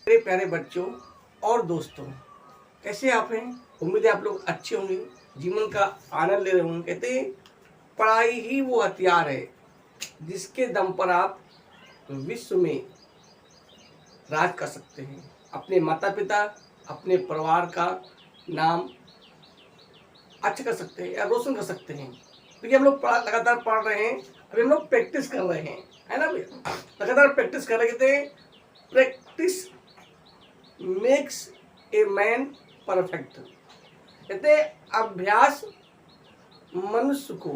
मेरे प्यारे बच्चों और दोस्तों, कैसे आप हैं? उम्मीद है आप लोग अच्छे होंगे, जीवन का आनंद ले रहे होंगे। कहते हैं पढ़ाई ही वो हथियार है जिसके दम पर आप विश्व में राज कर सकते हैं, अपने माता पिता, अपने परिवार का नाम अच्छा कर सकते हैं या रोशन कर सकते हैं। क्योंकि हम लोग लगातार पढ़ रहे हैं, अभी हम लोग प्रैक्टिस कर रहे हैं, है ना भैया? लगातार प्रैक्टिस कर रहे थे। Practice makes a man perfect. कहते अभ्यास मनुष्य को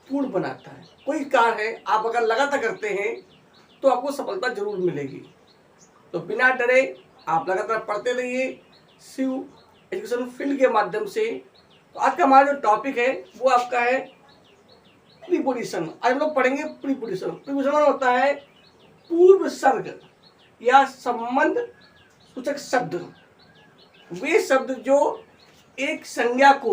पूर्ण बनाता है। कोई कार्य है आप अगर लगातार करते हैं तो आपको सफलता जरूर मिलेगी। तो बिना डरे आप लगातार पढ़ते रहिए शिव एजुकेशन फील्ड के माध्यम से। तो आज का हमारा जो टॉपिक है वो आपका है प्रीपोजिशन। आज हम लोग पढ़ेंगे प्रीपोजिशन। प्रीपोजिशन होता है पूर्व सर्ग या संबंध सूचक शब्द। वे शब्द जो एक संज्ञा को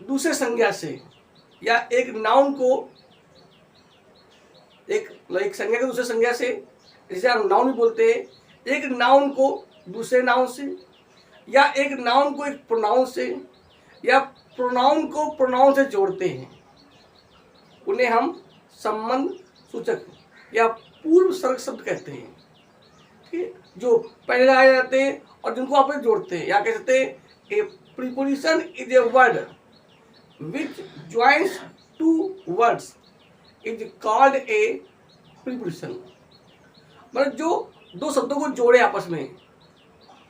दूसरे संज्ञा से या एक नाउन को एक संज्ञा को दूसरे संज्ञा से, जिसे हम नाउन भी बोलते हैं, एक नाउन को दूसरे नाउन से या एक नाउन को एक प्रोनाउन से या प्रोनाउन को प्रोनाउन से जोड़ते हैं, उन्हें हम संबंध सूचक या पूर्व सर्ग शब्द कहते हैं। ठीक है, जो पहले लगाए जाते हैं और जिनको आप जोड़ते हैं। या कह सकते हैं a preposition is a word which joins two words is called a preposition. मतलब जो दो शब्दों को जोड़े आपस में,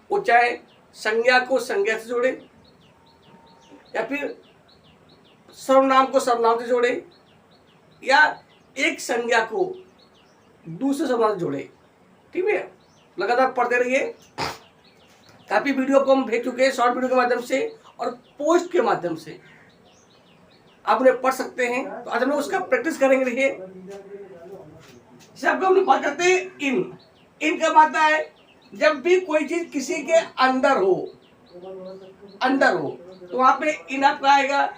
वो चाहे संज्ञा को संज्ञा से जोड़े या फिर सर्वनाम को सर्वनाम से जोड़े या एक संज्ञा को दूसरे सर्वनाम से जोड़े। ठीक है, लगातार पढ़ते रहिए। काफी वीडियो को हम भेज चुके हैं शॉर्ट वीडियो के माध्यम से और पोस्ट के माध्यम से, आप उन्हें पढ़ सकते हैं। तो आज हम लोग उसका प्रैक्टिस करेंगे। देखिए, जब हम लोग बात करते हैं इन कब आता है? जब भी कोई चीज किसी के अंदर हो तो वहां पे इन आपका आएगा।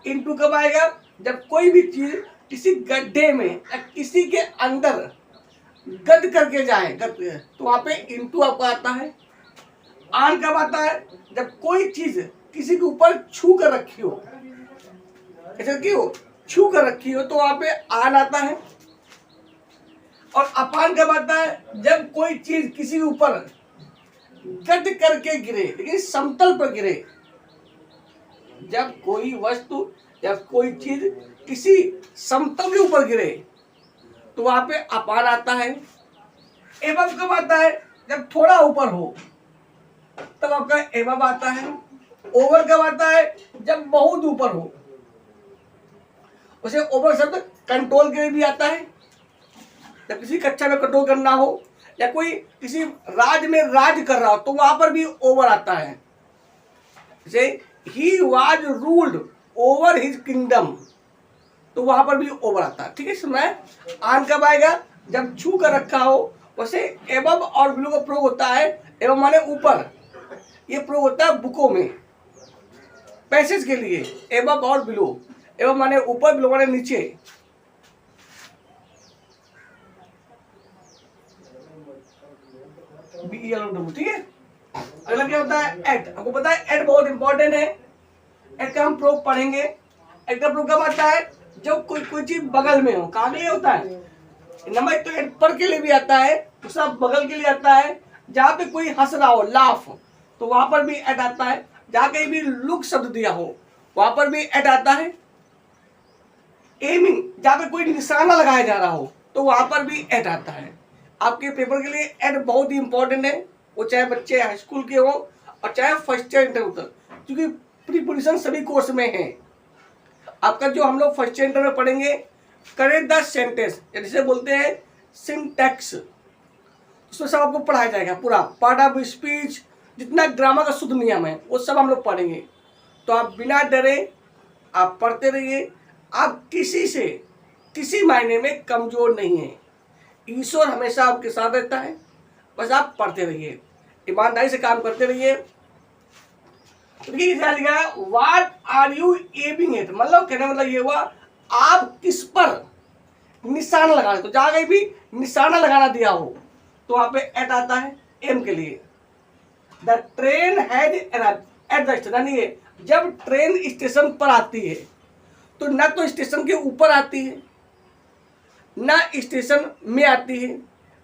इनटू कब आएगा? जब कोई भी चीज किसी गड्ढे में या किसी के अंदर गद करके जाए, तो वहां पे इनटू आपका आता है। आन कब आता है? जब कोई चीज किसी के ऊपर छू कर रखी हो, ऐसा क्यों छू कर रखी हो, तो वहां पे आन आता है। और अपान कब आता है? जब कोई चीज किसी के ऊपर गद करके गिरे, लेकिन समतल पर गिरे। जब कोई वस्तु या कोई चीज किसी समतल के ऊपर गिरे तो वहां पे अपान आता है। एवं कब आता है? जब थोड़ा ऊपर हो तब आपका एवं आता है। ओवर कब आता है? जब बहुत ऊपर हो। उसे ओवर शब्द कंट्रोल के लिए भी आता है। जब किसी कक्षा में कंट्रोल करना हो या कोई किसी राज में राज कर रहा हो तो वहां पर भी ओवर आता है। जैसे he was ruled over his kingdom, तो वहां पर भी ओवर आता है। ठीक है, सुना है। आन कब आएगा? जब छू कर रखा हो। वैसे एबव और बिलो का प्रयोग होता है। एबव माने ऊपर, ये प्रयोग होता है बुकों में पैसेज के लिए। एबव और बिलो, एबव माने ऊपर, बिलो माने नीचे। ठीक है। अगला क्या होता है? एट। आपको पता है एट बहुत इंपॉर्टेंट है। एट का हम प्रयोग पढ़ेंगे। एट का प्रयोग कब आता है? जब कोई चीज बगल में हो। कहाँ के लिए होता है? नंबर एक तो एट पर के लिए भी आता है, दूसरा बगल के लिए आता है। जहाँ पे कोई हंस रहा हो, लाफ, तो वहां पर भी एट आता है। जहाँ कहीं भी लुक शब्द दिया हो वहां पर भी एट आता है। एमिंग, जहाँ पे कोई निशाना लगाया जा रहा हो तो वहां पर भी एट आता है। आपके पेपर के लिए एट बहुत ही इंपॉर्टेंट है, वो चाहे बच्चे हाई स्कूल के हो और चाहे फर्स्ट ईयर इंटर तक, क्योंकि प्रीपोजिशन सभी कोर्स में है। आपका जो हम लोग फर्स्ट ईयर इंटर में पढ़ेंगे, करेक्ट द सेंटेंस, जिसे बोलते हैं सिंटैक्स, उसमें सब आपको पढ़ाया जाएगा। पूरा पार्ट ऑफ स्पीच, जितना ग्रामर का शुद्ध नियम है वो सब हम लोग पढ़ेंगे। तो आप बिना डरे आप पढ़ते रहिए। आप किसी से किसी मायने में कमजोर नहीं है। ईश्वर हमेशा आपके साथ रहता है। बस आप पढ़ते रहिए, ईमानदारी से काम करते रहिए। What are you aiming at, मतलब कहने मतलब ये हुआ आप किस पर निशाना लगाना, तो जहां कहीं भी निशाना लगाना दिया हो तो वहां पे एट आता है एम के लिए। The train has at the station, ये जब ट्रेन स्टेशन पर आती है तो ना तो स्टेशन के ऊपर आती है ना स्टेशन में आती है।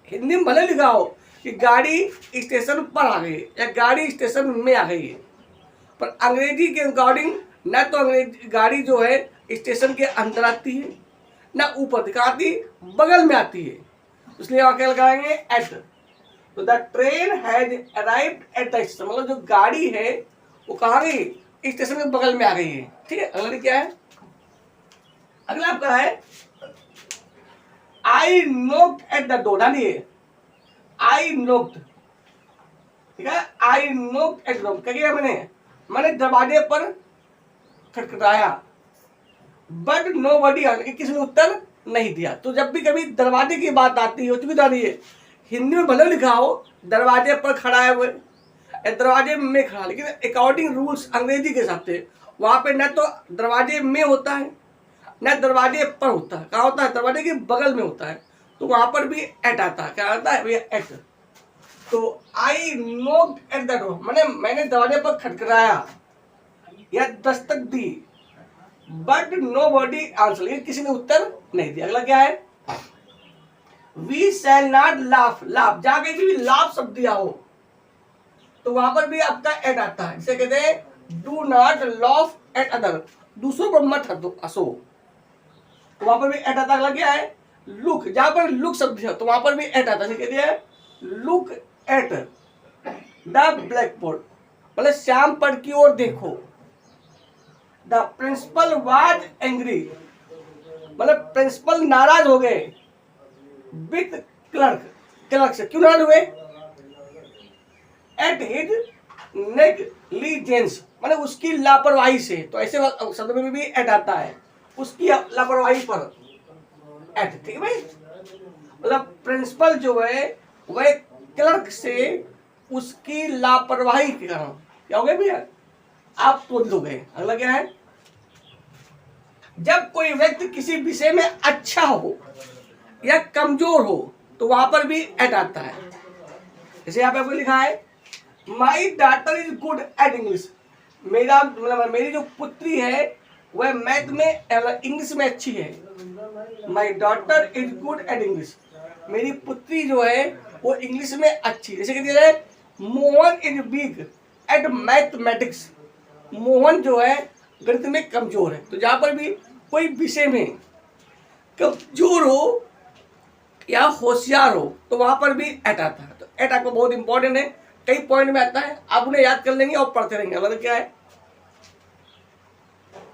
हिंदी में भले लिखा हो कि गाड़ी स्टेशन पर आ गई या गाड़ी स्टेशन में आ गई है, पर अंग्रेजी के अकॉर्डिंग ना तो अंग्रेजी गाड़ी जो है स्टेशन के अंदर आती है ना ऊपर दिखाती, बगल में आती है, इसलिए वहां क्या लगाएंगे एट। तो the train has arrived at the station, मतलब जो गाड़ी है वो कहाँ गई, स्टेशन के बगल में आ गई है। ठीक है, अगला क्या है, अगला आपका है आई नोक्ड एट द डोर, डालिए आई नोक्ड, ठीक है, आई नोक्ड एट द डोर, क्या किया मैंने दरवाजे पर खटखटाया, बट नोबडी आंसर्ड, किसी ने उत्तर नहीं दिया। तो जब भी कभी दरवाजे की बात आती है, चूंकि डालिए हिंदी में भले लिखा हो दरवाजे पर खड़ा है वो, दरवाजे में खड़ा, लेकिन अकॉर्डिंग रूल्स अंग्रेजी के हिसाब से वहां पे न तो दरवाजे में होता है न दरवाजे पर होता है, कहाँ होता है, दरवाजे के बगल में होता है, तो वहां पर भी एट आता है। क्या आता है भैया, एट। तो आई नोक्ड एट द डोर, मैंने दरवाजे पर खटखटाया या दस्तक दी, बट नोबडी आंसर्ड, किसी ने उत्तर नहीं दिया। अगला क्या है, we shall not laugh, laugh जहां कहीं भी लाफ शब्द दिया हो तो वहां पर भी आपका एट आता है, जिसे कहते हैं do not laugh at other, दूसरों पर मत हंसो, तो वहां पर भी एट आता है। अगला क्या है, लुक, जहां पर लुक शब्द दिया तो वहां पर भी एट आता है, जिसे कहते हैं look at the black board, मतलब श्याम पढ़ की ओर देखो। द प्रिंसिपल वाज एंग्री, मतलब प्रिंसिपल नाराज हो गए विथ क्लर्क से, क्यों नाराज हुए, एट हिज नेग्लिजेंस, मतलब उसकी लापरवाही से, तो ऐसे शब्द में भी एट आता है, उसकी लापरवाही पर एट। ठीक है भाई, मतलब प्रिंसिपल जो है वह क्लर्क से उसकी लापरवाही के कारण क्या हो गया भैया, आप तो हो गए। अगला क्या है, जब कोई व्यक्ति किसी विषय में अच्छा हो या कमजोर हो तो वहां पर भी एट आता है, जैसे यहाँ पे आपको लिखा है my daughter is good at English, मेरा मतलब मेरी जो पुत्री है वह मैथ में इंग्लिश में अच्छी है। My daughter is good at English, मेरी पुत्री जो है वो इंग्लिश में अच्छी। जैसे कहते हैं Mohan is weak at mathematics, Mohan जो है गणित में कमजोर है। तो जहां पर भी कोई विषय में कमजोर हो या होशियार हो तो वहां पर भी एट आता है। तो एट आपको बहुत इंपॉर्टेंट है, कई पॉइंट में आता है, आप उन्हें याद कर लेंगे और पढ़ते रहेंगे। मतलब क्या है,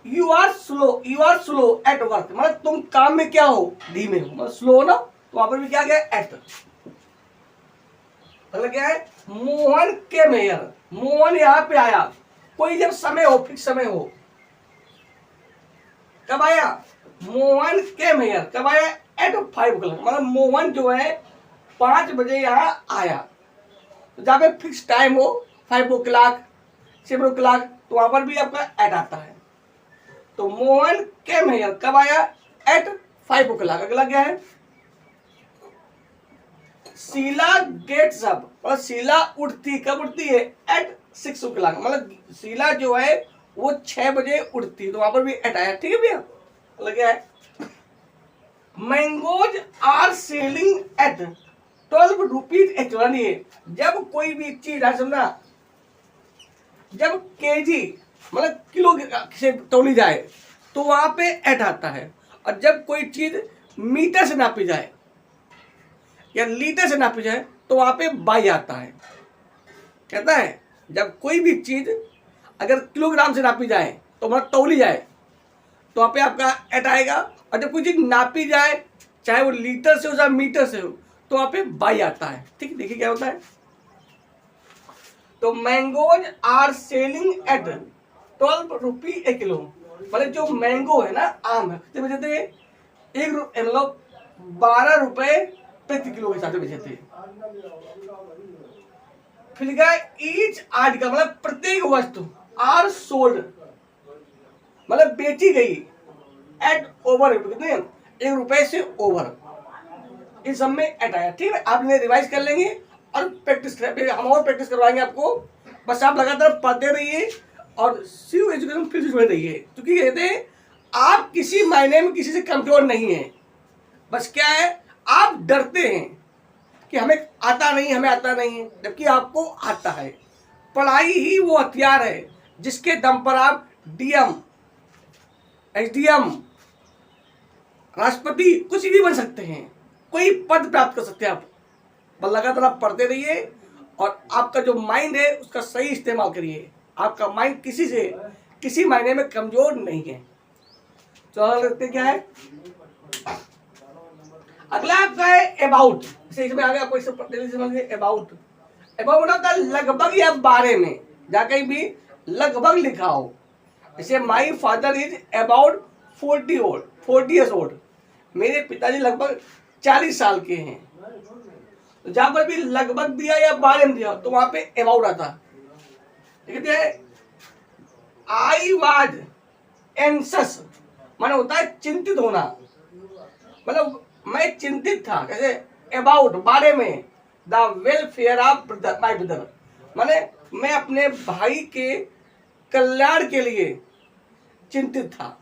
you are slow at work, मतलब तुम काम में क्या हो, धीमे हो, मतलब स्लो हो ना, तो वहां पर भी क्या गया एट। मतलब क्या है, मोहन के मेयर, मोहन यहाँ पे आया, कोई जब समय हो, फिक्स समय हो, कब आया, मोहन के मेयर कब आया, एट 5 o'clock, मतलब मोहन जो है 5 बजे यहाँ आया। तो जहाँ पे फिक्स टाइम हो 5 o'clock 7 o'clock, तो वहां पर भी आपका एट आता है। तो मोहन के मेयर कब आया, एट 5 o'clock। अगला क्या है, शीला गेट्स अप, मतलब शीला उठती, कब उठती है, एट 6 o'clock, मतलब शीला जो है वो 6 बजे उठती है, तो वहां पर भी एट आया। ठीक है भैया, अगला क्या है, mangoes are selling at 12 rupees each, जब कोई भी चीज है समझना, जब केजी मतलब किलो से तोली जाए तो वहां पे एट आता है, और जब कोई चीज मीटर से नापी जाए या लीटर से नापी जाए तो वहां पे बाई आता है। कहता है जब कोई भी चीज अगर किलोग्राम से नापी जाए तो मतलब तौली जाए तो वहां पे आपका एट आएगा, और जब कोई चीज नापी जाए चाहे वो लीटर से हो चाहे मीटर से हो तो वहां पे बाई आता है। ठीक, देखिए क्या होता है, तो mangoes are selling at 12 rupee a kilo, मतलब जो मैंगो है ना, आम है, कितने बजे थे, एक मतलब 12 रुपए प्रति किलो के हिसाब से बेचे थे। फिर लिखा है ईच आर्टिकल, मतलब प्रत्येक वस्तु, आर सोल्ड मतलब बेची गई एट ओवर कितने, 1 रुपए से ओवर, इन सब में एट आया। ठीक है, आप इन्हें रिवाइज कर लेंगे और प्रैक्टिस कर, हम और प्रैक्टिस करवाएंगे आपको। बस आप लगातार पढ़ते रहिए और शिव एजुकेशन फिर से जुड़े रहिए, क्योंकि कहते हैं आप किसी मायने में किसी से कमजोर नहीं है। बस क्या है, आप डरते हैं कि हमें आता नहीं, हमें आता नहीं है, जबकि आपको आता है। पढ़ाई ही वो हथियार है जिसके दम पर आप डीएम, एसडीएम, राष्ट्रपति कुछ भी बन सकते हैं, कोई पद प्राप्त कर सकते हैं आप। बस लगातार आप पढ़ते रहिए और आपका जो माइंड है उसका सही इस्तेमाल करिए। आपका माइंड किसी से किसी मायने में कमजोर नहीं है। तो अगला देखते क्या है, अगला आपका है अबाउट। इसमें आगे आपको इससे समझिए अबाउट। अबाउट मतलब होता है लगभग या बारे में, जहाँ कहीं भी लगभग लिखा हो। जैसे my father is about 40 years old, मेरे पिताजी लगभग 40 साल के हैं। तो जहां पर भी लगभग दिया या बारे में दिया तो वहां पे अबाउट आता। कहते हैं आई वाज एंक्शस, माने होता है चिंतित होना, मतलब मैं चिंतित था। कैसे, अबाउट बारे में, the welfare of my brother, माने मैं अपने भाई के कल्याण के लिए चिंतित था।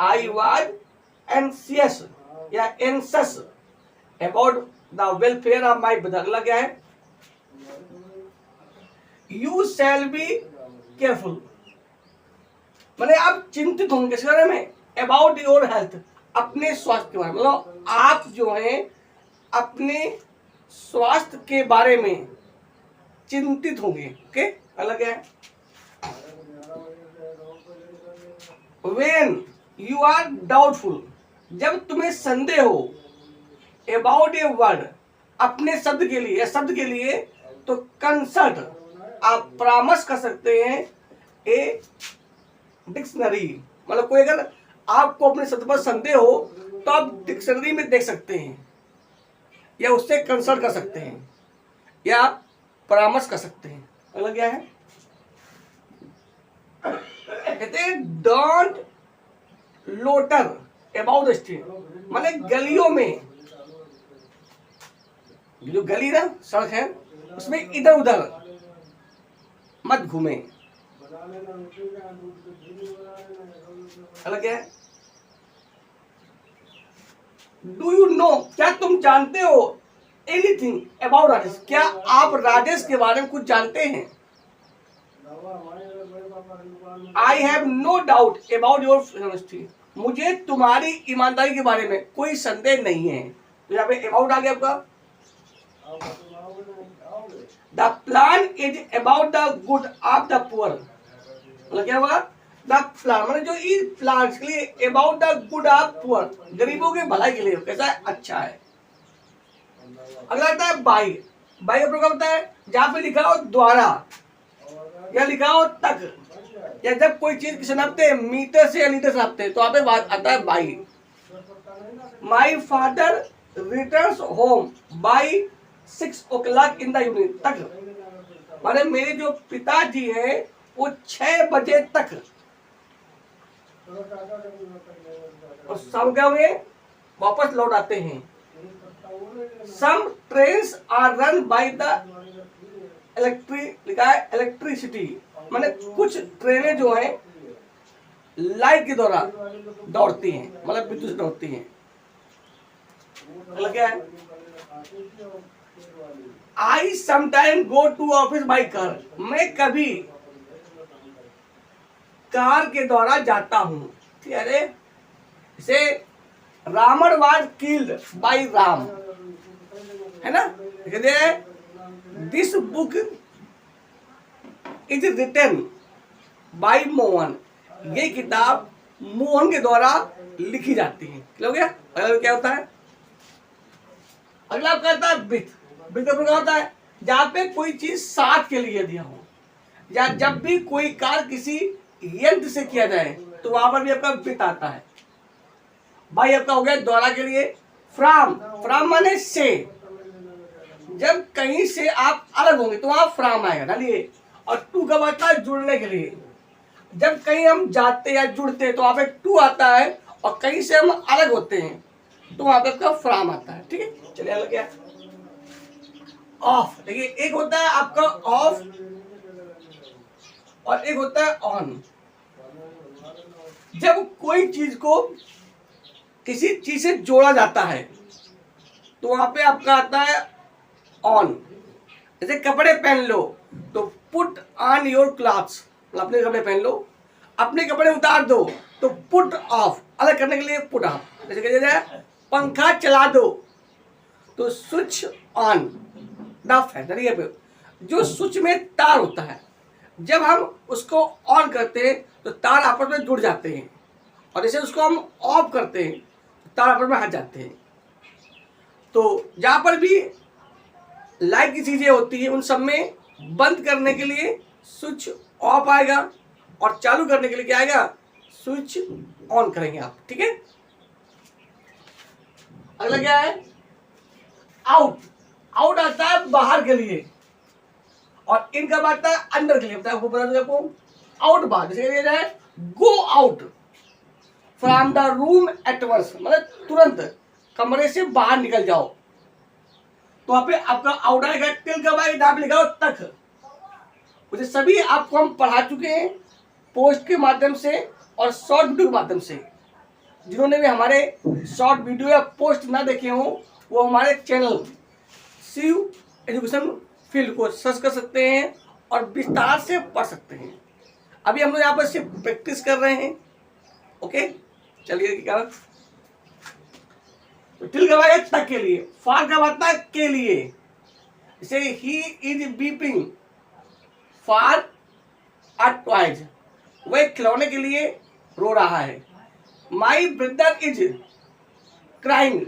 आई वाज एंशियस या anxious about the welfare of my brother. अगला क्या है, यू शैल बी केयरफुल, माने आप चिंतित होंगे किस बारे में, अबाउट योर हेल्थ, अपने स्वास्थ्य के बारे में, मतलब आप जो हैं अपने स्वास्थ्य के बारे में चिंतित होंगे। ओके, अगला क्या है, व्हेन यू आर डाउटफुल, जब तुम्हें संदेह हो, अबाउट ए वर्ड, अपने शब्द के लिए या शब्द के लिए, तो कंसल्ट, आप परामर्श कर सकते हैं ए डिक्शनरी, मतलब कोई अगर आपको अपने शब्द पर संदेह हो तो आप डिक्शनरी में देख सकते हैं या उससे कंसल्ट कर सकते हैं या परामर्श कर सकते हैं। अगला क्या है, कहते हैं don't loiter about the street, माने गलियों में, जो गली ना सड़क है उसमें इधर उधर मत घूमे। अलग है, डू यू नो, क्या तुम जानते हो एनीथिंग अबाउट राजेश, क्या आप राजेश के बारे में कुछ जानते हैं। I have no doubt about your honesty, मुझे तुम्हारी ईमानदारी के बारे में कोई संदेह नहीं है। तो यहाँ पे अबाउट आ गया आपका। The plan is about the good of the poor, मतलब क्या होगा, द प्लान मतलब जो इस प्लान के लिए about the good of poor, गरीबों के भलाई के लिए कैसा है, अच्छा है। अगला आता है बाई। बाई का प्रयोग होता है जहां पे लिखा हो द्वारा या लिखा हो तक, या जब कोई चीज किसी नापते हैं मीटर से या लीटर से नापते हैं तो वहां पे बात आता है by. My father returns home by 6 o'clock in the evening, तक माने मेरे जो पिताजी हैं वो 6 बजे तक, और शाम क्या हुए वापस लौट आते हैं। Some trains are run by the लिखा है इलेक्ट्रिसिटी, माने कुछ ट्रेनें जो हैं लाइट के द्वारा दौड़ती हैं, मतलब विद्युत से दौड़ती हैं। क्या है, I sometime go to office by car, मैं कभी कार के द्वारा जाता हूँ। अरे इसे Ravan was killed by Ram, है ना। This book is written by Mohan, ये किताब मोहन के द्वारा लिखी जाती है। हो गया। अगला क्या होता है, अगला कहता है विथ। विथ का प्रकार होता है जहां पे कोई चीज साथ के लिए दिया हो, या जब भी कोई कार्य किसी यंत्र से किया जाए तो वहां पर भी आपका विथ आता है। भाई आपका हो गया द्वारा के लिए फ्राम, फ्राम माने से, जब कहीं से आप अलग होंगे तो वहां फ्राम आएगा डालिए। और टू का आता है जुड़ने के लिए, जब कहीं हम जाते या जुड़ते तो वहां पे टू आता है और कहीं से हम अलग होते हैं तो वहां पे आपका फ्रॉम आता है। ठीक है, चलिए अलग क्या ऑफ। देखिए एक होता है आपका ऑफ और एक होता है ऑन। जब कोई चीज को किसी चीज से जोड़ा जाता है तो वहां पे आपका आता है ऑन। जैसे कपड़े पहन लो तो पुट ऑन योर क्लॉथ्स, अपने कपड़े पहन लो। अपने कपड़े उतार दो तो पुट ऑफ, अलग करने के लिए पुट ऑफ। जैसे कहा जाए पंखा चला दो तो स्विच ऑन द फैन। पे जो स्विच में तार होता है, जब हम उसको ऑन करते हैं तो तार आपस में जुड़ जाते हैं, और जैसे उसको हम ऑफ करते हैं तो तार आपस में हट जाते हैं। तो जहाँ पर भी लाइट की चीजें होती है उन सब में बंद करने के लिए स्विच ऑफ आएगा और चालू करने के लिए क्या आएगा, स्विच ऑन करेंगे आप। ठीक है, अगला क्या है आउट। आउट आता है बाहर के लिए और इनकम आता है अंदर के लिए। आपको आउट बाहर, जैसे कह जाए go out from the room at once, मतलब तुरंत कमरे से बाहर निकल जाओ। तो वहां पे आपका आउट आएगा, टिल कब आएगा, आप लिखा हो तक। मुझे सभी आपको हम पढ़ा चुके हैं पोस्ट के माध्यम से और शॉर्ट वीडियो के माध्यम से। जिन्होंने भी हमारे शॉर्ट वीडियो या पोस्ट ना देखे हो वो हमारे चैनल शिव एजुकेशन फील्ड को सर्च कर सकते हैं और विस्तार से पढ़ सकते हैं। अभी हम लोग यहाँ पर सिर्फ प्रैक्टिस कर रहे हैं। ओके, चलिए क्या तो टिल कब आएगा तक के लिए, फार कब आता है के लिए। जैसे he is beeping for a toys, वह खिलौने के लिए रो रहा है। My brother is crying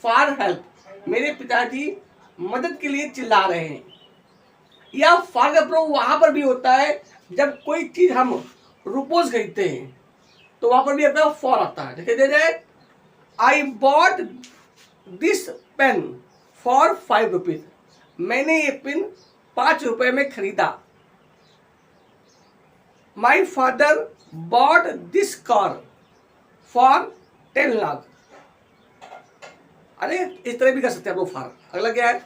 for help, मेरे पिताजी मदद के लिए चिल्ला रहे हैं। या फॉर का प्रयोग वहां पर भी होता है जब कोई चीज हम रुपोज खरीदते हैं तो वहां पर भी अपना फॉर आता है। देखिए दे जाए I bought this pen for 5 rupees, मैंने ये पेन 5 रुपए में खरीदा। My father bought this car for 10 lakh. अरे इस तरह भी कर सकते हैं आप लोग फार। अगला क्या है,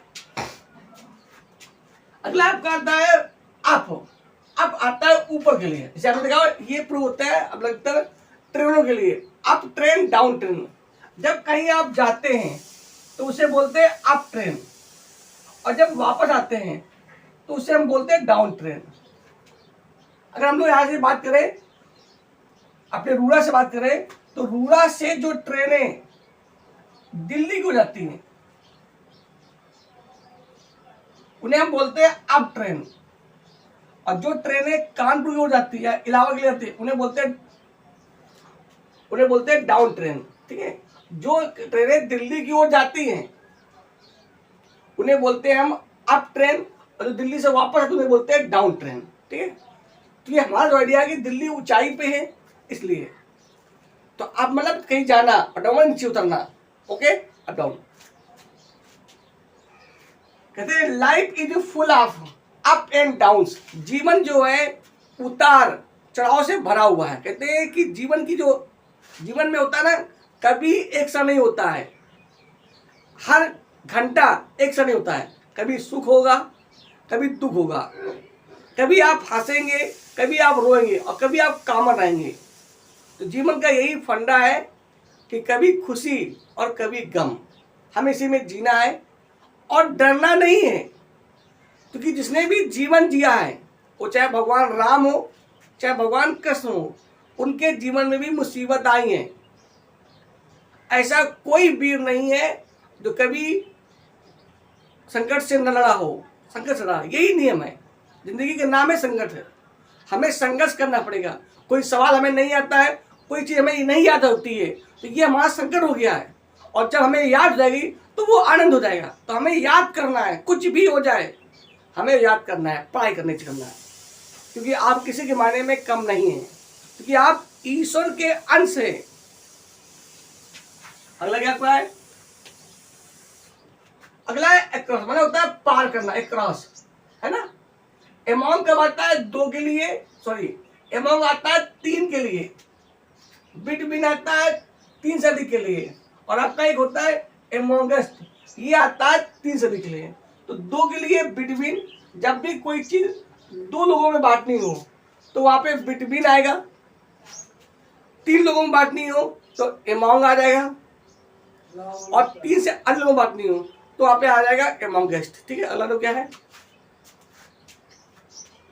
अगला आपका आता है अप। अप आता है ऊपर के लिए। जैसे आपने देखा ये प्रूव होता है अब लगता है ट्रेनों के लिए, अप ट्रेन डाउन ट्रेन। जब कहीं आप जाते हैं तो उसे बोलते हैं अप ट्रेन, और जब वापस आते हैं तो उसे हम बोलते हैं डाउन ट्रेन। अगर हम लोग यहाँ से बात करें, अपने रूड़ा से बात करें, तो रूड़ा से जो ट्रेनें दिल्ली को जाती हैं उन्हें हम बोलते हैं अप ट्रेन, और जो ट्रेनें कानपुर की ओर जाती है, इलाहाबाद के लिए जाती है, उन्हें बोलते हैं डाउन ट्रेन। ठीक है, जो ट्रेनें दिल्ली की ओर जाती हैं उन्हें बोलते हैं हम अप ट्रेन, और जो दिल्ली से वापस आते उन्हें बोलते हैं डाउन ट्रेन। ठीक है, तो ये हमारा जो आइडिया है कि दिल्ली ऊंचाई पे है इसलिए, तो अब मतलब कहीं जाना और डाउन नीचे उतरना। Okay, up down. कहते हैं life is full of up and downs, जीवन जो है उतार चढ़ाव से भरा हुआ है। कहते हैं कि जीवन में होता है ना, कभी एक सा नहीं होता है, हर घंटा एक सा नहीं होता है। कभी सुख होगा, कभी दुख होगा, कभी आप हंसेंगे, कभी आप रोएंगे और कभी आप कामर रहेंगे। तो जीवन का यही फंडा है कि कभी खुशी और कभी गम, हमें इसी में जीना है और डरना नहीं है। क्योंकि जिसने भी जीवन जिया है, वो चाहे भगवान राम हो चाहे भगवान कृष्ण हो, उनके जीवन में भी मुसीबत आई है। ऐसा कोई वीर नहीं है जो कभी संकट से न लड़ा हो, संकट से लड़ा। यही नियम है, जिंदगी का नाम है संकट है। हमें संघर्ष करना पड़ेगा। कोई सवाल हमें नहीं आता है, कोई चीज़ हमें नहीं याद होती है, तो ये हमारा संकट हो गया है। और जब हमें याद हो जाएगी तो वो आनंद हो जाएगा। तो हमें याद करना है, कुछ भी हो जाए हमें याद करना है, पढ़ाई करने करना है। क्योंकि आप किसी के मायने में कम नहीं हैं, क्योंकि आप ईश्वर के अंश हैं। अगला क्या है, अगला है अक्रॉस, मतलब होता है पार करना, एक क्रॉस है ना। एमोंग कब आता है 2 के लिए, सॉरी एमोंग आता है 3 के लिए, बिटवीन आता है 3 सदी के लिए, और आपका एक होता है एमोंगस्ट, ये आता है 3 सदी के लिए। तो 2 के लिए बिटवीन, जब भी कोई चीज 2 लोगों में बांटनी हो तो वहां पे बिटवीन आएगा, 3 लोगों में बांटनी हो तो एमोंग आ जाएगा, और 3 से अधिक लोगों में बांटनी हो तो वहां पे आ जाएगा एमोंगेस्ट। ठीक है, अगला तो क्या है,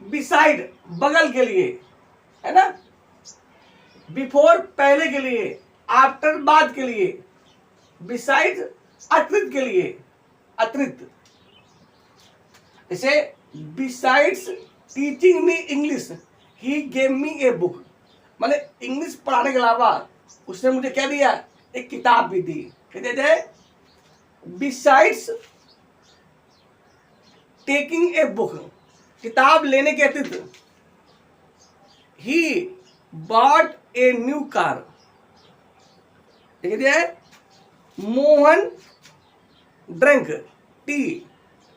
बिसाइड बगल के लिए, है ना, बिफोर पहले के लिए, आफ्टर बाद के लिए, बिसाइड अतिरिक्त के लिए, अतिरिक्त। जैसे besides teaching me English he gave me a book, मैंने इंग्लिश पढ़ाने के अलावा उसने मुझे क्या दिया, एक किताब भी दी। कहते थे बिसाइड्स टेकिंग ए बुक, किताब लेने के अतिरिक्त, he bought a new car. देखिए, Mohan drink tea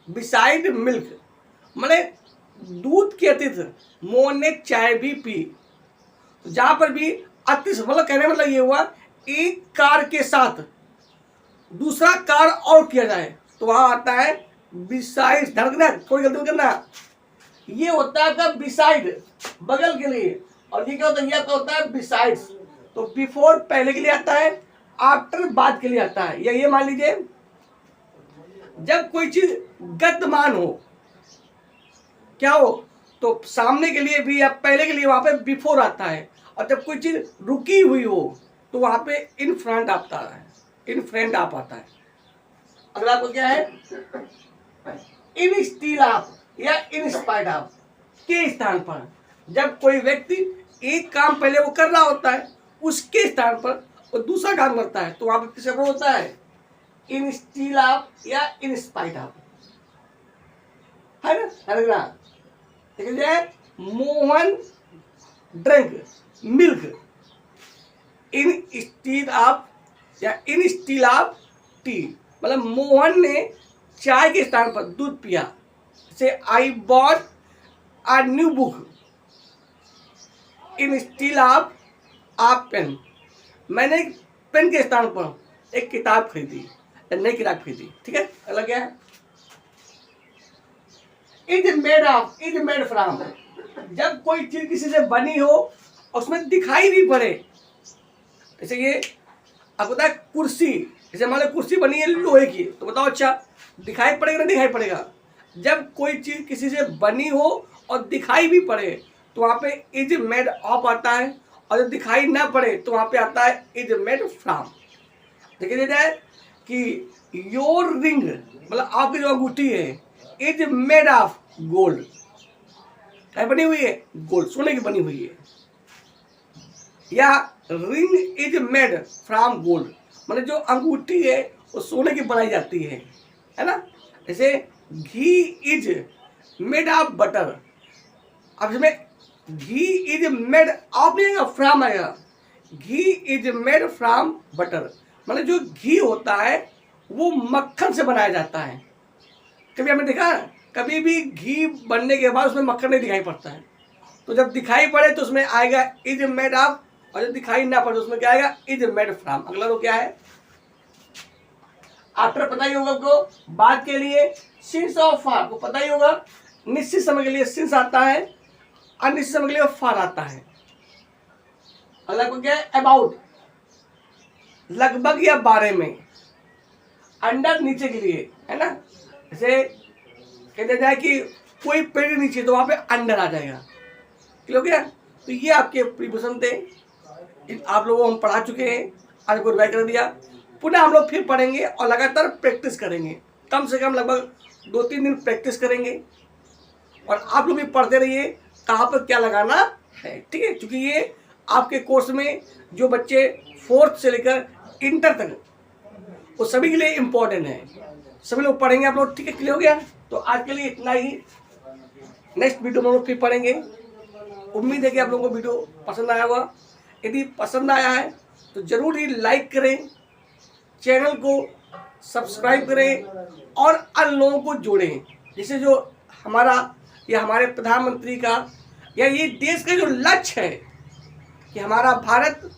beside milk, मैंने दूध के अतिरिक्त मोहन ने चाय भी पी। तो जहां पर भी अतिरिक्त, मतलब कहने मतलब ये हुआ, एक कार के साथ दूसरा कार और किया जाए तो वहां आता है बिसाइड। ध्यान रखना, कोई गलती नहीं करना, ये होता है आपका बिसाइड बगल के लिए, और ये क्या होता है, ये होता है बिसाइड्स। तो बिफोर पहले के लिए आता है, आफ्टर बाद के लिए आता है। या ये मान लीजिए जब कोई चीज गतिमान हो, क्या हो, तो सामने के लिए भी या पहले के लिए वहां पे बिफोर आता है, और जब कोई चीज रुकी हुई हो तो वहां पे इन फ्रंट आता है, इन फ्रंट आप आता है। अगला आपको क्या है, इन स्टील आप या इन स्पाइट आप के स्थान पर, जब कोई व्यक्ति एक काम पहले वो कर रहा होता है उसके स्थान पर वो दूसरा काम करता है तो वहां पर किसका प्रयोग होता है, इन स्टील आप या इन स्पाइट आप, है ना। देखिए, Mohan drink milk in steel आप या इन स्टील आप टी, मतलब मोहन ने चाय के स्थान पर दूध पिया। से I bought a new book instead of a pen, मैंने पेन के स्थान पर एक किताब खरीदी, नई किताब खरीदी। ठीक है, अगला क्या है, is made of, is made from, जब कोई चीज किसी से बनी हो और उसमें दिखाई भी पड़े। जैसे ये आपको पता है कुर्सी, जैसे मान लो कुर्सी बनी है लोहे की, तो बताओ अच्छा दिखाई पड़ेगा ना दिखाई पड़ेगा। जब कोई चीज किसी से बनी हो और दिखाई भी पड़े तो वहां पे इज मेड ऑफ आता है, और जब दिखाई ना पड़े तो वहां पे आता है इज मेड फ्रॉम। देखिए जाए कि योर रिंग, मतलब आपकी जो अंगूठी है, इज मेड ऑफ गोल्ड, क्या बनी हुई है, गोल्ड, सोने की बनी हुई है। या ring is made from gold, मतलब जो अंगूठी है वो सोने की बनाई जाती है ना। जैसे घी इज मेड ऑफ बटर, अब इसमें घी इज मेड ऑफ नहीं आएगा, फ्रॉम आएगा, घी इज मेड फ्रॉम बटर, मतलब जो घी होता है वो मक्खन से बनाया जाता है। कभी आपने देखा, कभी भी घी बनने के बाद उसमें मक्खन नहीं दिखाई पड़ता है, तो जब दिखाई पड़े तो उसमें आएगा इज मेड ऑफ, और जब दिखाई ना पड़े उसमें क्या आएगा, इज मेड फ्रॉम। अगला तो क्या है, आफ्टर पता ही होगा आपको, बाद के लिए सिंस और फार को पता ही होगा, निश्चित समय के लिए सिंस आता है, अनिश्चित समय के लिए फार आता है। अगला को क्या है, अबाउट, लगभग या बारे में, अंडर नीचे के लिए, है ना। जैसे कहते जाए कि कोई पेड़ नीचे तो वहां पे अंडर आ जाएगा, क्लियर हो गया। तो ये आपके प्रीपोजिशन थे, आप लोगों को हम पढ़ा चुके हैं, आज को रिवाइज कर दिया, पुनः हम लोग फिर पढ़ेंगे और लगातार प्रैक्टिस करेंगे, कम से कम लगभग 2-3 दिन प्रैक्टिस करेंगे, और आप लोग भी पढ़ते रहिए कहाँ पर क्या लगाना है, ठीक है। क्योंकि ये आपके कोर्स में जो बच्चे 4th से लेकर इंटर तक, वो सभी के लिए इम्पोर्टेंट है, सभी लोग पढ़ेंगे आप लोग, ठीक है, क्लियर हो गया। तो आज के लिए इतना ही, नेक्स्ट वीडियो में हम लोग फिर पढ़ेंगे। उम्मीद है कि आप लोगों को वीडियो पसंद आया होगा, यदि पसंद आया है तो जरूर ही लाइक करें, चैनल को सब्सक्राइब करें और अन्य लोगों को जोड़ें, जिससे जो हमारा या हमारे प्रधानमंत्री का या ये देश का जो लक्ष्य है कि हमारा भारत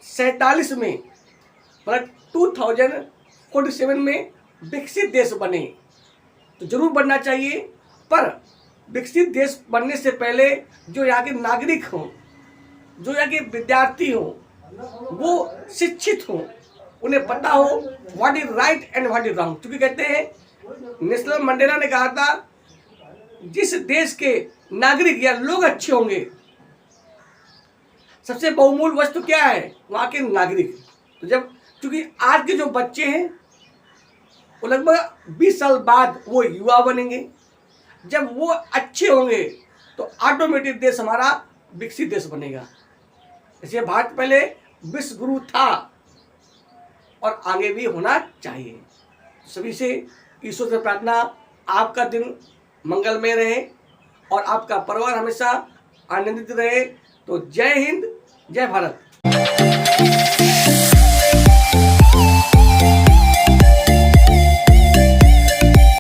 2047 में मतलब 2047 में विकसित देश बने, तो जरूर बनना चाहिए। पर विकसित देश बनने से पहले जो यहाँ के नागरिक हों, जो यहाँ के विद्यार्थी हों, वो शिक्षित हों, उन्हें पता हो what is right and what is wrong. क्योंकि कहते हैं, नेल्सन मंडेला ने कहा था, जिस देश के नागरिक या लोग अच्छे होंगे, सबसे बहुमूल्य वस्तु क्या है, वहाँ के नागरिक। तो जब, क्योंकि आज के जो बच्चे हैं वो लगभग 20 साल बाद वो युवा बनेंगे, जब वो अच्छे होंगे तो ऑटोमेटिक देश हमारा विकसित देश बनेगा। इसलिए भारत पहले विश्व गुरु था और आगे भी होना चाहिए। सभी से ईश्वर से प्रार्थना, आपका दिन मंगलमय रहे और आपका परिवार हमेशा आनंदित रहे। तो जय हिंद, जय भारत।